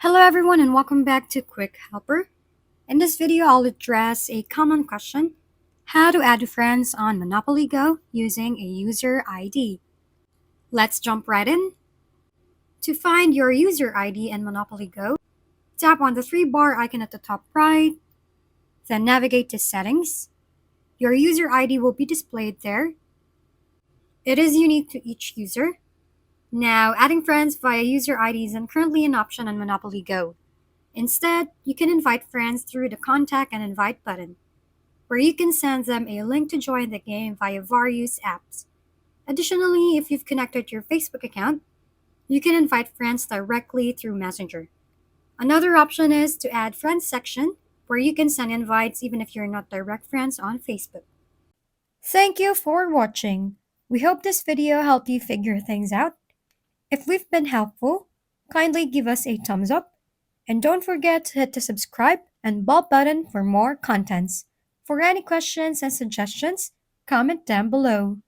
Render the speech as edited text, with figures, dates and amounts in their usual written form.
Hello everyone and welcome back to Quick Helper. In this video, I'll address a common question: how to add friends on Monopoly Go using a user ID. Let's jump right in. To find your user ID in Monopoly Go, tap on the three-bar icon at the top right, then navigate to Settings. Your user ID will be displayed there. It is unique to each user. Now, adding friends via user ID isn't currently an option on Monopoly Go. Instead, you can invite friends through the Contact and Invite button, where you can send them a link to join the game via various apps. Additionally, if you've connected your Facebook account, you can invite friends directly through Messenger. Another option is to add friends section, where you can send invites even if you're not direct friends on Facebook. Thank you for watching. We hope this video helped you figure things out. If we've been helpful, kindly give us a thumbs up. And don't forget to hit the subscribe and bell button for more contents. For any questions and suggestions, comment down below.